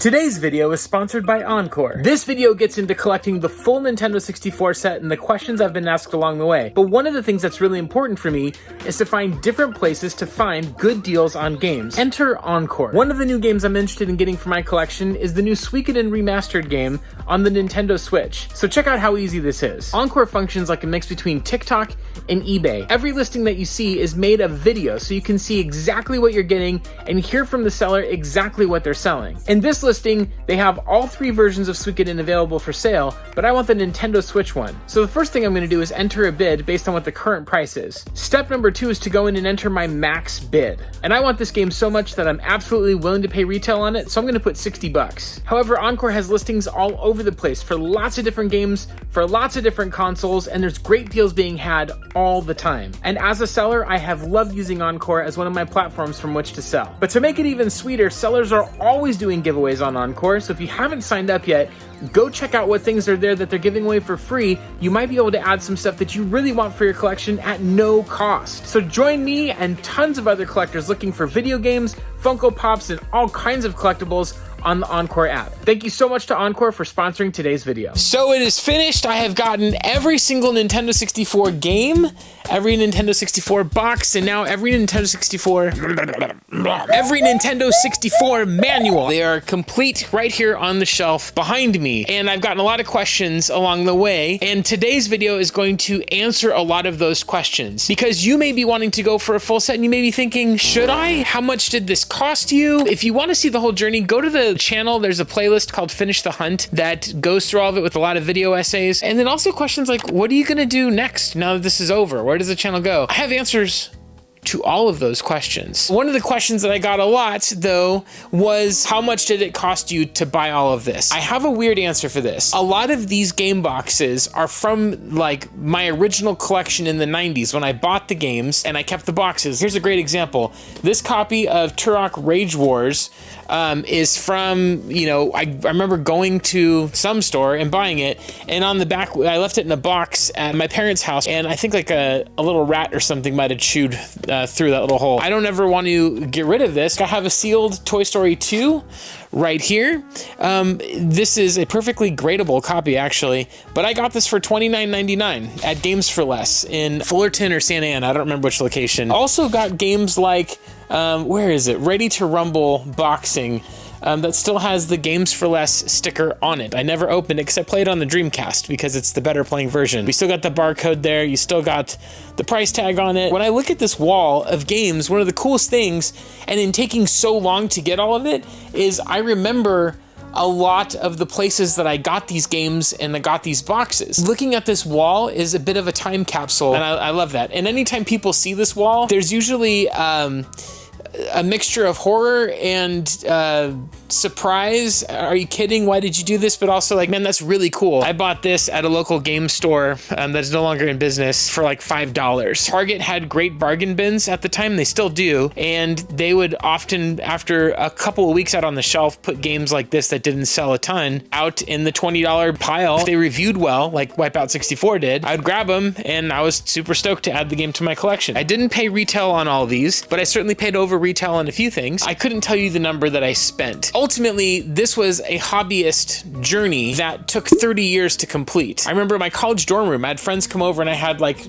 Today's video is sponsored by Encore. This video gets into collecting the full Nintendo 64 set and the questions I've been asked along the way. But one of the things that's really important for me is to find different places to find good deals on games. Enter Encore. One of the new games I'm interested in getting for my collection is the new Suikoden Remastered game on the Nintendo Switch. So check out how easy this is. Encore functions like a mix between TikTok and eBay. Every listing that you see is made of video, so you can see exactly what you're getting and hear from the seller exactly what they're selling. In this listing, they have all three versions of Suikoden available for sale, but I want the Nintendo Switch one. So the first thing I'm going to do is enter a bid based on what the current price is. Step number 2 is to go in and enter my max bid. And I want this game so much that I'm absolutely willing to pay retail on it, so I'm going to put $60. However, Encore has listings all over the place for lots of different games, for lots of different consoles, and there's great deals being had all the time. And as a seller, I have loved using Encore as one of my platforms from which to sell. But to make it even sweeter, sellers are always doing giveaways on Encore, so if you haven't signed up yet, go check out what things are there that they're giving away for free. You might be able to add some stuff that you really want for your collection at no cost. So join me and tons of other collectors looking for video games, Funko Pops, and all kinds of collectibles on the Encore app. Thank you so much to Encore for sponsoring today's video. So it is finished. I have gotten every single Nintendo 64 game, every Nintendo 64 box, and now every Nintendo 64 manual. They are complete right here on the shelf behind me. And I've gotten a lot of questions along the way. And today's video is going to answer a lot of those questions, because you may be wanting to go for a full set and you may be thinking, should I? How much did this cost you? If you want to see the whole journey, go to the channel. There's a playlist called Finish the Hunt that goes through all of it with a lot of video essays. And then also questions like, what are you going to do next now that this is over? Where does the channel go? I have answers to all of those questions. One of the questions that I got a lot, though, was how much did it cost you to buy all of this? I have a weird answer for this. A lot of these game boxes are from like my original collection in the 90s when I bought the games and I kept the boxes. Here's a great example. This copy of Turok Rage Wars is from, I remember going to some store and buying it, and on the back, I left it in a box at my parents' house, and I think like a little rat or something might have chewed through that little hole. I don't ever want to get rid of this. I have a sealed Toy Story 2 right here. This is a perfectly gradable copy, actually, but I got this for $29.99 at Games for Less in Fullerton or Santa Ana. I don't remember which location. Also got games like, where is it? Ready to Rumble Boxing. That still has the Games for Less sticker on it. I never opened it because I played on the Dreamcast because it's the better playing version. We still got the barcode there. You still got the price tag on it. When I look at this wall of games, one of the coolest things, and in taking so long to get all of it, is I remember a lot of the places that I got these games and I got these boxes. Looking at this wall is a bit of a time capsule, and I love that. And anytime people see this wall, there's usually a mixture of horror and surprise. Are you kidding? Why did you do this? But also like, man, that's really cool. I bought this at a local game store that's no longer in business for like $5. Target had great bargain bins at the time. They still do. And they would often, after a couple of weeks out on the shelf, put games like this that didn't sell a ton out in the $20 pile. If they reviewed well, like Wipeout 64 did, I'd grab them, and I was super stoked to add the game to my collection. I didn't pay retail on all these, but I certainly paid over retail on a few things. I couldn't tell you the number that I spent. Ultimately, this was a hobbyist journey that took 30 years to complete. I remember my college dorm room, I had friends come over and I had like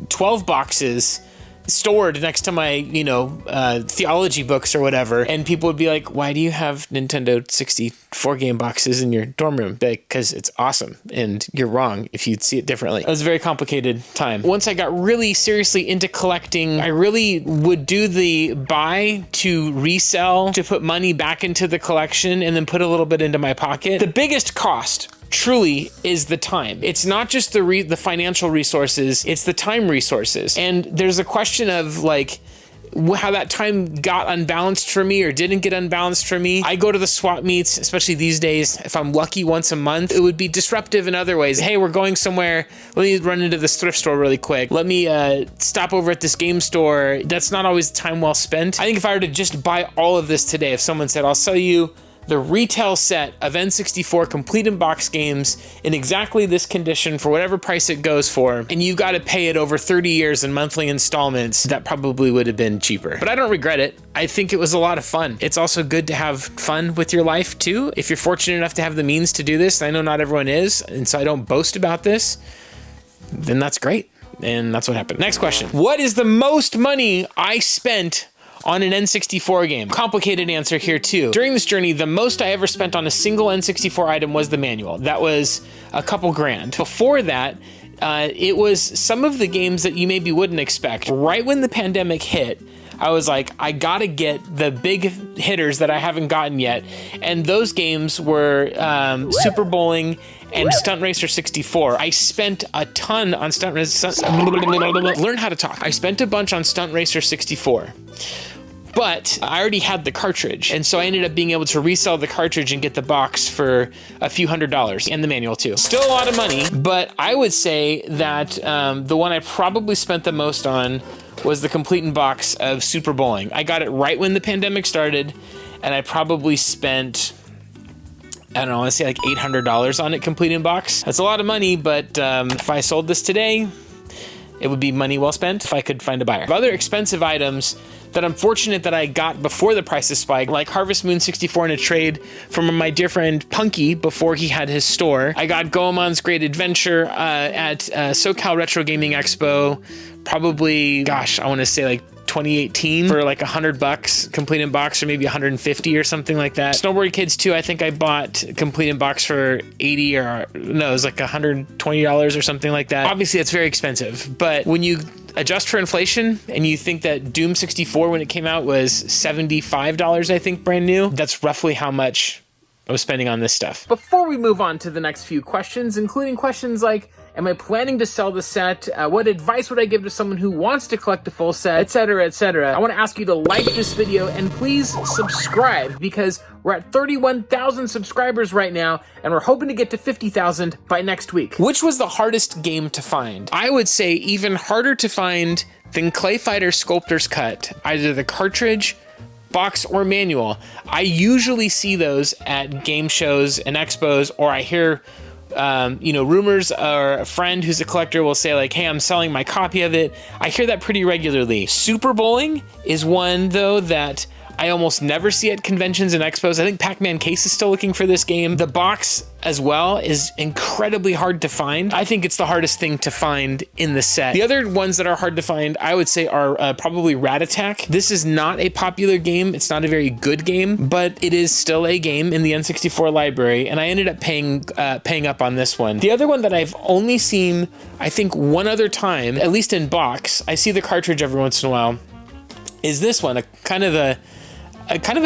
12 boxes stored next to my, theology books or whatever. And people would be like, why do you have Nintendo 64 game boxes in your dorm room? Because it's awesome. And you're wrong if you'd see it differently. It was a very complicated time. Once I got really seriously into collecting, I really would do the buy to resell to put money back into the collection and then put a little bit into my pocket. The biggest cost truly is the time. It's not just the financial resources, it's the time resources. And there's a question of like, how that time got unbalanced for me or didn't get unbalanced for me. I go to the swap meets, especially these days, if I'm lucky once a month. It would be disruptive in other ways. Hey, we're going somewhere. Let me run into this thrift store really quick. Let me stop over at this game store. That's not always time well spent. I think if I were to just buy all of this today, if someone said, I'll sell you the retail set of N64 complete in box games in exactly this condition for whatever price it goes for, and you got to pay it over 30 years in monthly installments, that probably would have been cheaper. But I don't regret it. I think it was a lot of fun. It's also good to have fun with your life too. If you're fortunate enough to have the means to do this, I know not everyone is, and so I don't boast about this, then that's great. And that's what happened. Next question. What is the most money I spent on an N64 game? Complicated answer here too. During this journey, the most I ever spent on a single N64 item was the manual. That was a couple grand. Before that, it was some of the games that you maybe wouldn't expect. Right when the pandemic hit, I was like, I gotta get the big hitters that I haven't gotten yet. And those games were Super Bowling and Stunt Racer 64. I spent a ton on learn how to talk. I spent a bunch on Stunt Racer 64. But I already had the cartridge, and so I ended up being able to resell the cartridge and get the box for a few $100s, and the manual too. Still a lot of money, but I would say that the one I probably spent the most on was the complete in box of Super Bowling. I got it right when the pandemic started, and I probably spent, I don't know, let's say like $800 on it complete in box. That's a lot of money, but if I sold this today, it would be money well spent if I could find a buyer. Other expensive items that I'm fortunate that I got before the prices spiked, like Harvest Moon 64 in a trade from my dear friend Punky before he had his store. I got Goemon's Great Adventure at SoCal Retro Gaming Expo, probably, gosh, I want to say like 2018 for like $100 complete in box, or maybe 150 or something like that. Snowboard Kids 2, I think I bought complete in box for 80 or no, it was like $120 or something like that. Obviously it's very expensive, but when you adjust for inflation and you think that Doom 64 when it came out was $75, I think, brand new, that's roughly how much I was spending on this stuff. Before we move on to the next few questions, including questions like, am I planning to sell the set? What advice would I give to someone who wants to collect a full set, etc., etc.? I want to ask you to like this video and please subscribe, because we're at 31,000 subscribers right now and we're hoping to get to 50,000 by next week. Which was the hardest game to find? I would say even harder to find than Clay Fighter Sculptor's Cut, either the cartridge, box, or manual. I usually see those at game shows and expos, or I hear rumors, or a friend who's a collector will say like, hey, I'm selling my copy of it. I hear that pretty regularly. Super Bowling is one though that I almost never see at conventions and expos. I think Pac-Man Case is still looking for this game. The box as well is incredibly hard to find. I think it's the hardest thing to find in the set. The other ones that are hard to find, I would say, are probably Rat Attack. This is not a popular game. It's not a very good game, but it is still a game in the N64 library, and I ended up paying up on this one. The other one that I've only seen, I think, one other time, at least in box, I see the cartridge every once in a while, is this one, a kind of a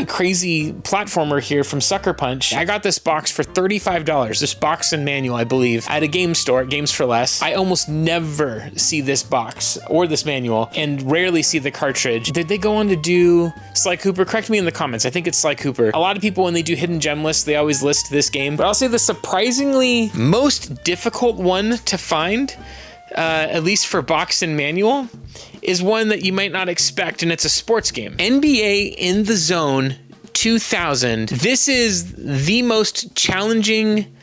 crazy platformer here from Sucker Punch. I got this box for $35, this box and manual, I believe, at a game store, at Games for Less. I almost never see this box or this manual, and rarely see the cartridge. Did they go on to do Sly Cooper? Correct me in the comments. I think it's Sly Cooper. A lot of people, when they do hidden gem lists, they always list this game. But I'll say the surprisingly most difficult one to find, at least for box and manual, is one that you might not expect, and it's a sports game. NBA In the Zone 2000. This is the most challenging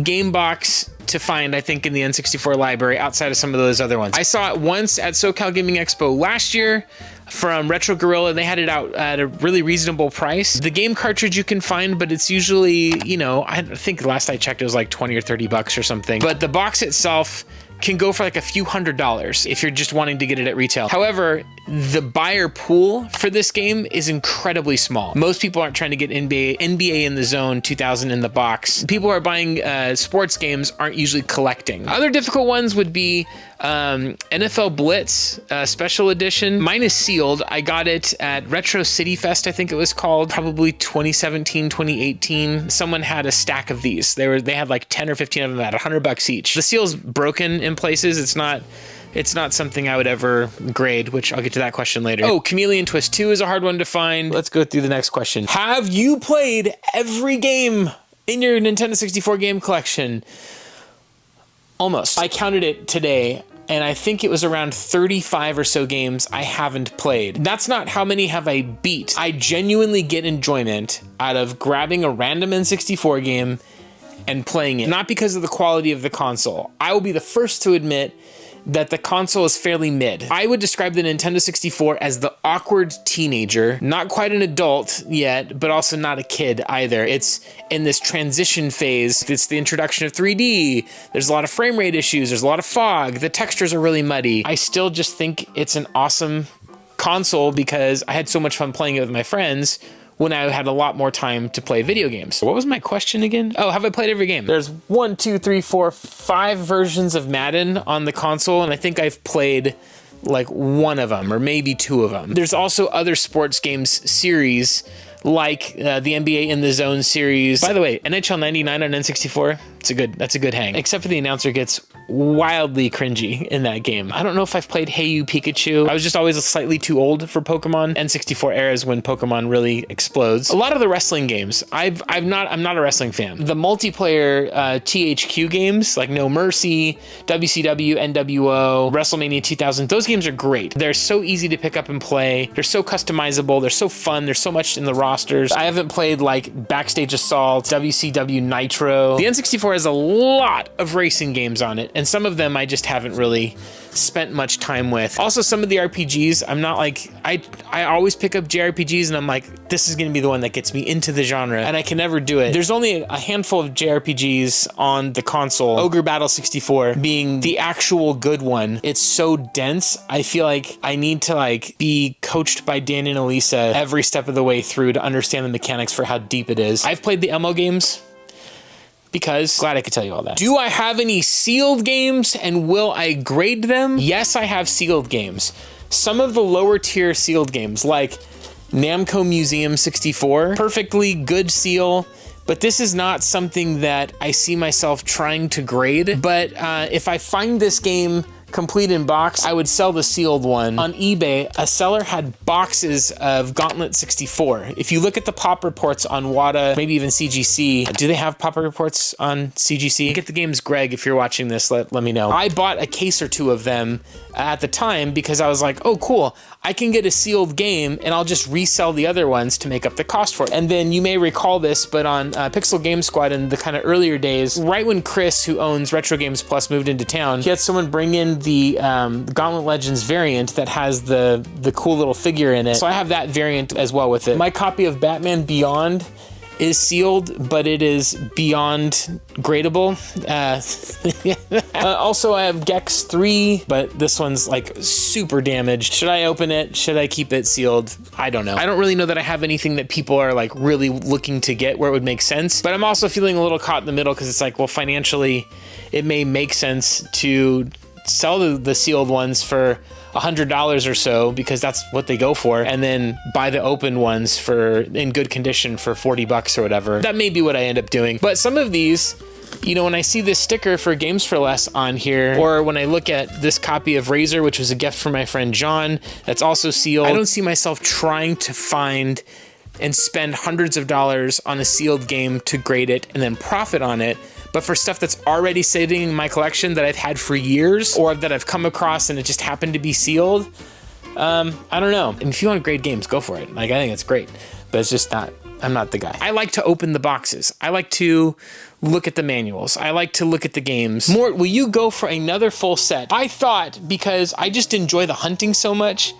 game box to find, I think, in the N64 library, outside of some of those other ones. I saw it once at SoCal Gaming Expo last year from Retro Gorilla. They had it out at a really reasonable price. The game cartridge you can find, but it's usually, I think last I checked it was like 20 or 30 bucks or something. But the box itself can go for like a few $100s if you're just wanting to get it at retail. However, the buyer pool for this game is incredibly small. Most people aren't trying to get NBA In the Zone 2000 in the box. People who are buying sports games aren't usually collecting. Other difficult ones would be NFL Blitz Special Edition. Mine is sealed. I got it at Retro City Fest, I think it was called, probably 2017, 2018. Someone had a stack of these. They had like 10 or 15 of them at $100 each. The seal's broken in places. It's not something I would ever grade, which I'll get to that question later. Oh, Chameleon Twist 2 is a hard one to find. Let's go through the next question. Have you played every game in your Nintendo 64 game collection? Almost. I counted it today. and I think it was around 35 or so games I haven't played. That's not how many have I beat. I genuinely get enjoyment out of grabbing a random N64 game and playing it, not because of the quality of the console. I will be the first to admit that the console is fairly mid. I would describe the Nintendo 64 as the awkward teenager, not quite an adult yet, but also not a kid either. It's in this transition phase. It's the introduction of 3D. There's a lot of frame rate issues. There's a lot of fog. The textures are really muddy. I still just think it's an awesome console because I had so much fun playing it with my friends when I had a lot more time to play video games. What was my question again? Oh, have I played every game? There's 1, 2, 3, 4, 5 versions of Madden on the console, and I think I've played like one of them or maybe 2 of them. There's also other sports games series like the NBA In the Zone series. By the way, NHL 99 on N64, that's a good hang. Except for the announcer gets wildly cringy in that game. I don't know if I've played Hey You Pikachu. I was just always slightly too old for Pokemon. N64 era is when Pokemon really explodes. A lot of the wrestling games, I'm not a wrestling fan. The multiplayer THQ games like No Mercy, WCW, NWO, WrestleMania 2000, those games are great. They're so easy to pick up and play. They're so customizable. They're so fun. There's so much in the rosters. I haven't played like Backstage Assault, WCW Nitro. The N64 has a lot of racing games on it, and some of them I just haven't really spent much time with. Also, some of the RPGs, I'm not like, I always pick up JRPGs and I'm like, this is gonna be the one that gets me into the genre, and I can never do it. There's only a handful of JRPGs on the console, Ogre Battle 64 being the actual good one. It's so dense, I feel like I need to like be coached by Dan and Elisa every step of the way through to understand the mechanics for how deep it is. I've played the MO games, because glad I could tell you all that. Do I have any sealed games and will I grade them? Yes, I have sealed games. Some of the lower tier sealed games like Namco Museum 64, perfectly good seal, but this is not something that I see myself trying to grade. But if I find this game complete in box, I would sell the sealed one. On eBay, a seller had boxes of Gauntlet 64. If you look at the pop reports on WATA, maybe even CGC, do they have pop reports on CGC? Get the games, Greg, if you're watching this, let me know. I bought a case or 2 of them at the time because I was like, oh cool, I can get a sealed game and I'll just resell the other ones to make up the cost for it. And then you may recall this, but on Pixel Game Squad in the kind of earlier days, right when Chris, who owns Retro Games Plus, moved into town, he had someone bring in the Gauntlet Legends variant that has the cool little figure in it. So I have that variant as well with it. My copy of Batman Beyond is sealed, but it is beyond gradable. Also, I have Gex 3, but this one's like super damaged. Should I open it? Should I keep it sealed? I don't know. I don't really know that I have anything that people are like really looking to get where it would make sense, but I'm also feeling a little caught in the middle because it's like, well, financially, it may make sense to sell the sealed ones for $100 or so because that's what they go for, and then buy the open ones for in good condition for 40 bucks or whatever. That may be what I end up doing. But some of these, you know, when I see this sticker for Games for Less on here, or when I look at this copy of Razor, which was a gift from my friend John, that's also sealed, I don't see myself trying to find and spend hundreds of dollars on a sealed game to grade it and then profit on it. But for stuff that's already sitting in my collection that I've had for years, or that I've come across and it just happened to be sealed, I don't know. And if you want to grade games, go for it. Like, I think it's great, but it's just not, I'm not the guy. I like to open the boxes. I like to look at the manuals. I like to look at the games. Mort, will you go for another full set? I thought, because I just enjoy the hunting so much,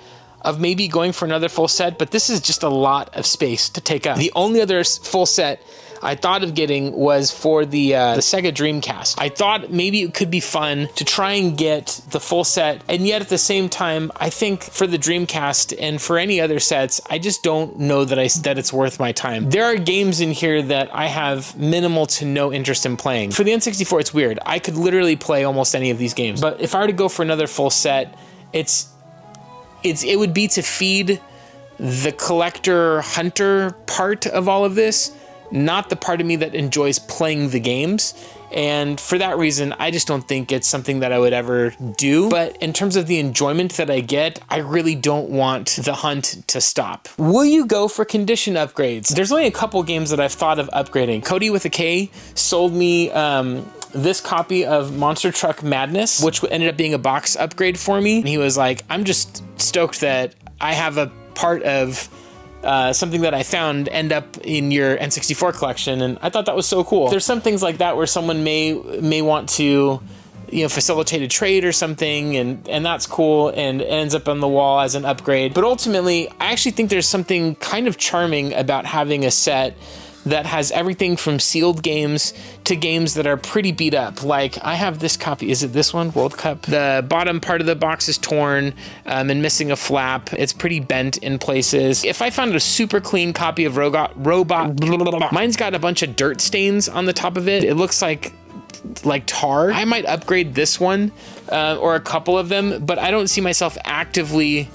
of maybe going for another full set, but this is just a lot of space to take up. The only other full set I thought of getting was for the Sega Dreamcast. I thought maybe it could be fun to try and get the full set, and yet at the same time, I think for the Dreamcast and for any other sets, I just don't know that it's worth my time. There are games in here that I have minimal to no interest in playing. For the N64, it's weird. I could literally play almost any of these games, but if I were to go for another full set, it would be to feed the collector hunter part of all of this, not the part of me that enjoys playing the games. And for that reason, I just don't think it's something that I would ever do. But in terms of the enjoyment that I get, I really don't want the hunt to stop. Will you go for condition upgrades? There's only a couple games that I've thought of upgrading. Cody with a K sold me this copy of Monster Truck Madness, which ended up being a box upgrade for me. And he was like, I'm just stoked that I have a part of something that I found end up in your N64 collection, and I thought that was so cool. There's some things like that where someone may want to, you know, facilitate a trade or something, and that's cool, and it ends up on the wall as an upgrade. But ultimately, I actually think there's something kind of charming about having a set that has everything from sealed games to games that are pretty beat up. Like, I have this copy. Is it this one? World Cup. The bottom part of the box is torn and missing a flap. It's pretty bent in places. If I found a super clean copy of Robot, mine's got a bunch of dirt stains on the top of it. It looks like tar. I might upgrade this one or a couple of them, but I don't see myself actively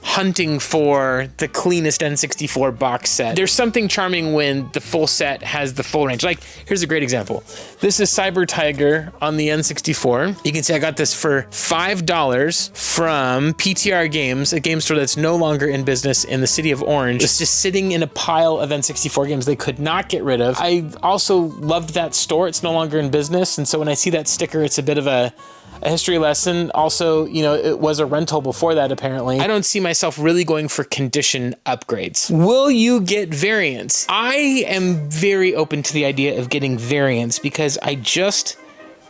hunting for the cleanest N64 box set. There's something charming when the full set has the full range. Like, here's a great example. This is Cyber Tiger on the N64. You can see I got this for $5 from PTR Games, a game store that's no longer in business in the city of Orange. It's just sitting in a pile of N64 games they could not get rid of. I also loved that store. It's no longer in business, and so when I see that sticker, it's a bit of a history lesson. Also, you know, it was a rental before that, apparently. I don't see myself really going for condition upgrades. Will you get variants? I am very open to the idea of getting variants because I just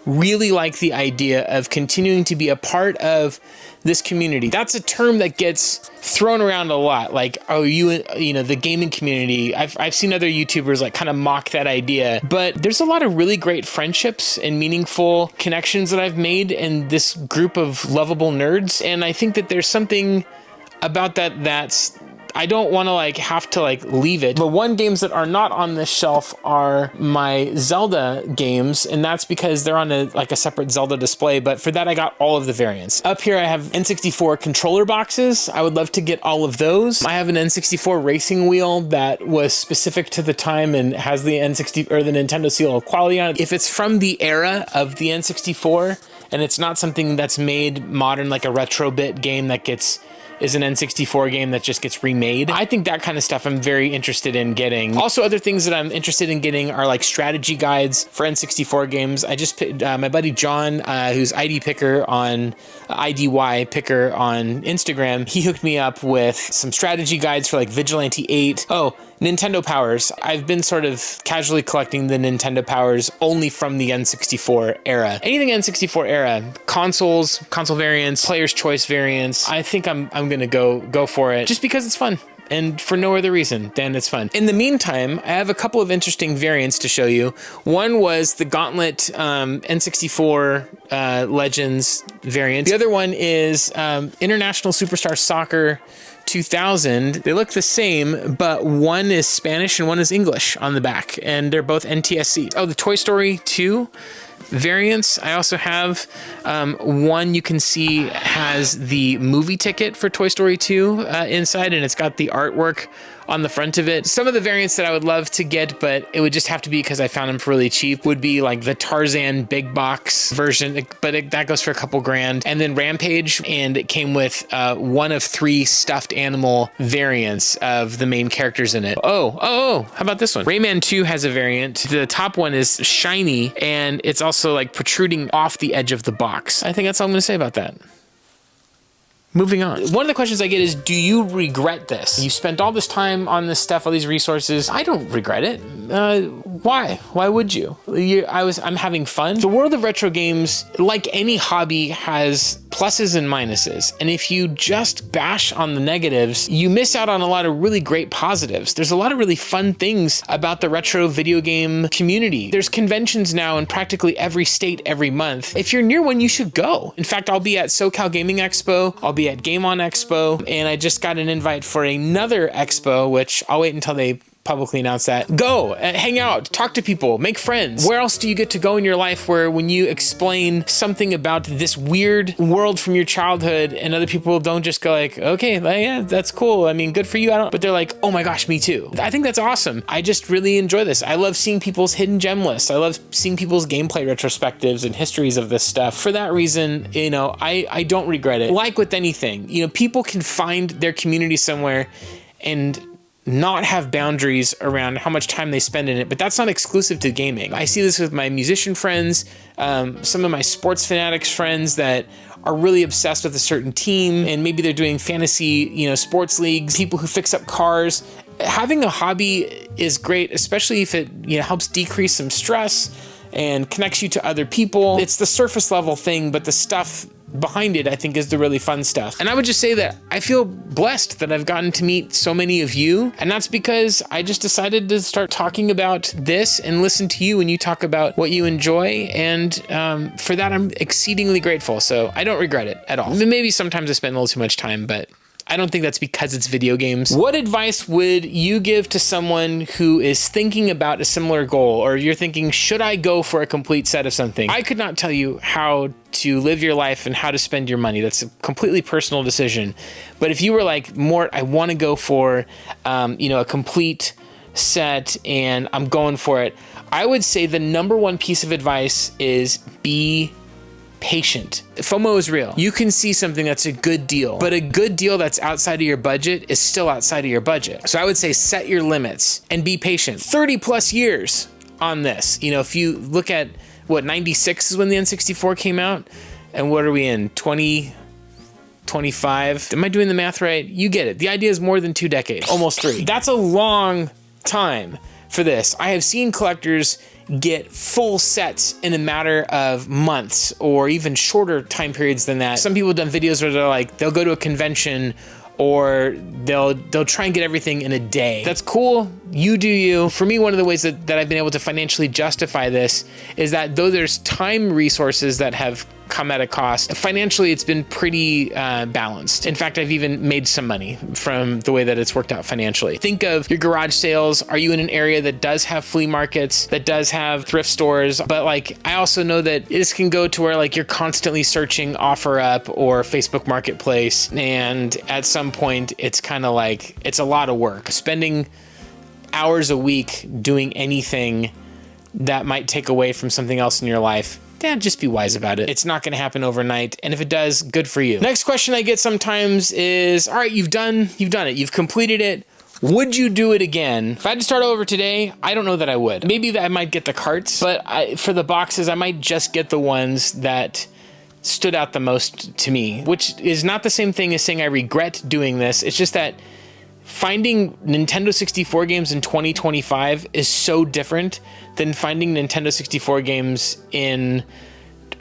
really like the idea of continuing to be a part of this community. That's a term that gets thrown around a lot. Like, oh, you know, the gaming community. I've seen other YouTubers like kind of mock that idea, but there's a lot of really great friendships and meaningful connections that I've made in this group of lovable nerds. And I think that there's something about that that's, I don't want to like have to like leave it. The one games that are not on this shelf are my Zelda games, and that's because they're on a separate Zelda display, but for that I got all of the variants. Up here I have N64 controller boxes. I would love to get all of those. I have an N64 racing wheel that was specific to the time and has the N60 or the Nintendo seal of quality on it. If it's from the era of the N64 and it's not something that's made modern, like a retro bit game that is an N64 game that just gets remade, I think that kind of stuff I'm very interested in getting. Also, other things that I'm interested in getting are like strategy guides for N64 games. I just picked my buddy John, who's ID Picker on IDY Picker on Instagram. He hooked me up with some strategy guides for like Vigilante 8. Oh, Nintendo Powers. I've been sort of casually collecting the Nintendo Powers only from the N64 era. Anything N64 era, consoles, console variants, player's choice variants. I think I'm gonna go for it just because it's fun. And for no other reason than it's fun. In the meantime, I have a couple of interesting variants to show you. One was the Gauntlet N64 Legends variant. The other one is International Superstar Soccer 2000. They look the same, but one is Spanish and one is English on the back, and they're both NTSC. Oh, the Toy Story 2 variants. I also have one you can see has the movie ticket for Toy Story 2 inside, and it's got the artwork on the front of it. Some of the variants that I would love to get, but it would just have to be because I found them for really cheap, would be like the Tarzan big box version, but that goes for a couple grand. And then Rampage, and it came with one of 3 stuffed animal variants of the main characters in it. Oh, how about this one? Rayman 2 has a variant. The top one is shiny, and it's also like protruding off the edge of the box. I think that's all I'm gonna say about that. Moving on. One of the questions I get is, do you regret this? You spent all this time on this stuff, all these resources. I don't regret it. Why? Why would you? I'm having fun. The world of retro games, like any hobby, has pluses and minuses. And if you just bash on the negatives, you miss out on a lot of really great positives. There's a lot of really fun things about the retro video game community. There's conventions now in practically every state every month. If you're near one, you should go. In fact, I'll be at SoCal Gaming Expo. I'll be at Game On Expo, and I just got an invite for another expo, which I'll wait until they publicly announce that. Go, hang out, talk to people, make friends. Where else do you get to go in your life where when you explain something about this weird world from your childhood and other people don't just go like, okay, yeah, that's cool. I mean, good for you. But they're like, oh my gosh, me too. I think that's awesome. I just really enjoy this. I love seeing people's hidden gem lists. I love seeing people's gameplay retrospectives and histories of this stuff. For that reason, you know, I don't regret it. Like with anything, you know, people can find their community somewhere and not have boundaries around how much time they spend in it, but that's not exclusive to gaming. I see this with my musician friends, some of my sports fanatics friends that are really obsessed with a certain team, and maybe they're doing fantasy, you know, sports leagues, people who fix up cars. Having a hobby is great, especially if it, you know, helps decrease some stress and connects you to other people. It's the surface level thing, but the stuff behind it, I think, is the really fun stuff. And I would just say that I feel blessed that I've gotten to meet so many of you. And that's because I just decided to start talking about this and listen to you when you talk about what you enjoy. And for that, I'm exceedingly grateful. So I don't regret it at all. Maybe sometimes I spend a little too much time, but I don't think that's because it's video games. What advice would you give to someone who is thinking about a similar goal, or you're thinking, should I go for a complete set of something? I could not tell you how to live your life and how to spend your money. That's a completely personal decision. But if you were like, Mort, I want to go for, you know, a complete set and I'm going for it, I would say the number one piece of advice is be patient. FOMO is real. You can see something that's a good deal, but a good deal that's outside of your budget is still outside of your budget. So I would say set your limits and be patient. 30 plus years on this. You know, if you look at what, 96 is when the N64 came out, and what are we in, 2025? Am I doing the math right? You get it. The idea is more than 2 decades, almost 3. That's a long time for this. I have seen collectors get full sets in a matter of months or even shorter time periods than that. Some people have done videos where they're like, they'll go to a convention or they'll try and get everything in a day. That's cool. You do you. For me, one of the ways that I've been able to financially justify this is that though there's time resources that have come at a cost, financially it's been pretty balanced. In fact, I've even made some money from the way that it's worked out financially. Think of your garage sales. Are you in an area that does have flea markets, that does have thrift stores? But like, I also know that this can go to where like you're constantly searching OfferUp or Facebook Marketplace, and at some point it's kind of like, it's a lot of work. Spending hours a week doing anything that might take away from something else in your life, just be wise about it. It's not going to happen overnight. And if it does, good for you. Next question I get sometimes is, all right, you've done it. You've completed it. Would you do it again? If I had to start over today, I don't know that I would. Maybe that I might get the carts, but for the boxes, I might just get the ones that stood out the most to me, which is not the same thing as saying I regret doing this. It's just that finding Nintendo 64 games in 2025 is so different than finding Nintendo 64 games in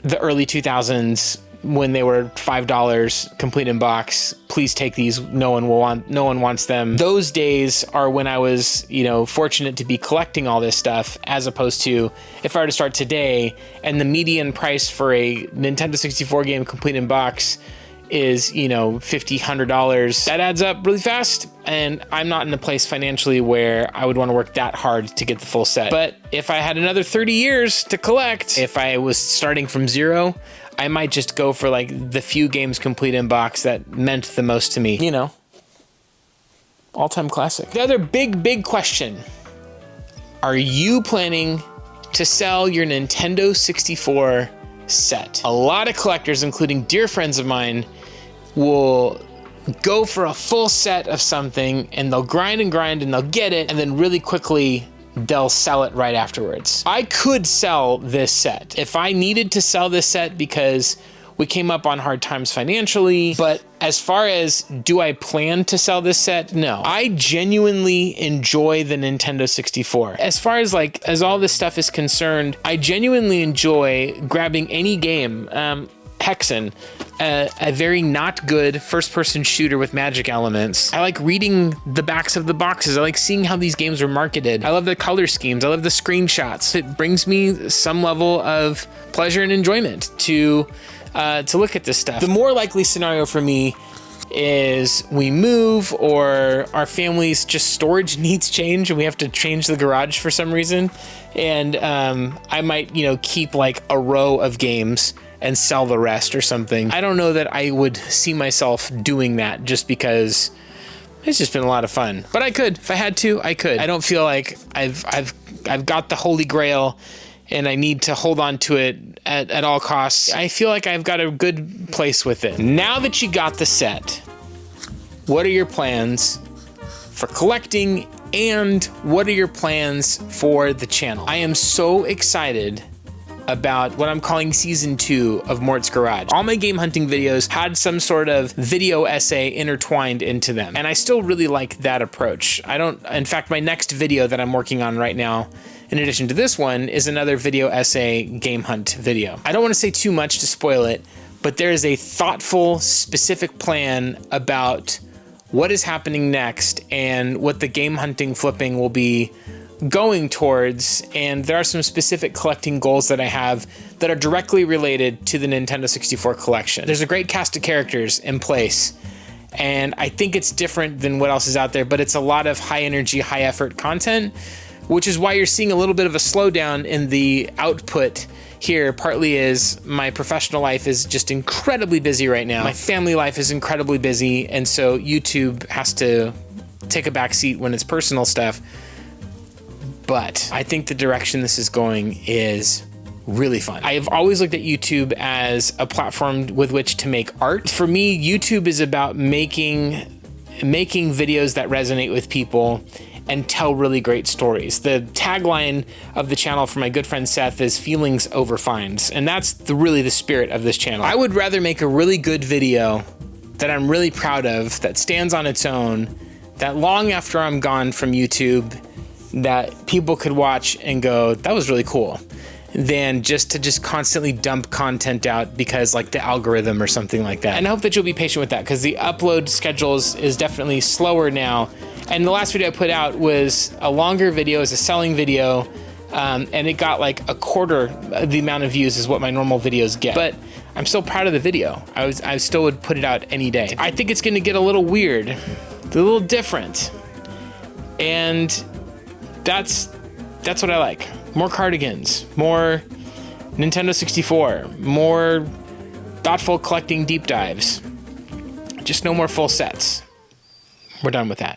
the early 2000s when they were $5 complete in box. Please take these. No one wants them. Those days are when I was, you know, fortunate to be collecting all this stuff, as opposed to if I were to start today and the median price for a Nintendo 64 game complete in box is, you know, $50, $100. That adds up really fast, and I'm not in a place financially where I would want to work that hard to get the full set. But if I had another 30 years to collect, if I was starting from zero, I might just go for like the few games complete in box that meant the most to me. You know, all-time classic. The other big question, are you planning to sell your Nintendo 64 set? A lot of collectors, including dear friends of mine, will go for a full set of something and they'll grind and they'll get it, and then really quickly they'll sell it right afterwards. I could sell this set if I needed to sell this set because we came up on hard times financially, but as far as do I plan to sell this set? No. I genuinely enjoy the Nintendo 64. As far as like, as all this stuff is concerned, I genuinely enjoy grabbing any game. Hexen, a very not good first-person shooter with magic elements. I like reading the backs of the boxes. I like seeing how these games are marketed. I love the color schemes. I love the screenshots. It brings me some level of pleasure and enjoyment to look at this stuff. The more likely scenario for me is we move or our family's just storage needs change and we have to change the garage for some reason. And I might, keep like a row of games and sell the rest or something. I don't know that I would see myself doing that just because it's just been a lot of fun. But I could, if I had to, I could. I don't feel like I've got the holy grail and I need to hold on to it at all costs. I feel like I've got a good place with it. Now that you got the set, what are your plans for collecting and what are your plans for the channel? I am so excited about what I'm calling season 2 of Mort's Garage. All my game hunting videos had some sort of video essay intertwined into them. And I still really like that approach. In fact, my next video that I'm working on right now, in addition to this one, is another video essay game hunt video. I don't want to say too much to spoil it, but there is a thoughtful, specific plan about what is happening next and what the game hunting flipping will be going towards, and there are some specific collecting goals that I have that are directly related to the Nintendo 64 collection. There's a great cast of characters in place, and I think it's different than what else is out there, but it's a lot of high energy, high effort content, which is why you're seeing a little bit of a slowdown in the output here. Partly is my professional life is just incredibly busy right now. My family life is incredibly busy, and so YouTube has to take a back seat when it's personal stuff. But I think the direction this is going is really fun. I have always looked at YouTube as a platform with which to make art. For me, YouTube is about making videos that resonate with people and tell really great stories. The tagline of the channel for my good friend Seth is feelings over finds, and that's really the spirit of this channel. I would rather make a really good video that I'm really proud of, that stands on its own, that long after I'm gone from YouTube, that people could watch and go, that was really cool, than just to constantly dump content out because like the algorithm or something like that. And I hope that you'll be patient with that because the upload schedules is definitely slower now. And the last video I put out was a longer video, is a selling video, and it got like a quarter the amount of views as what my normal videos get. But I'm still proud of the video. I still would put it out any day. I think it's gonna get a little weird, a little different. And that's what I like. More cardigans, more Nintendo 64, more thoughtful collecting deep dives. Just no more full sets. We're done with that.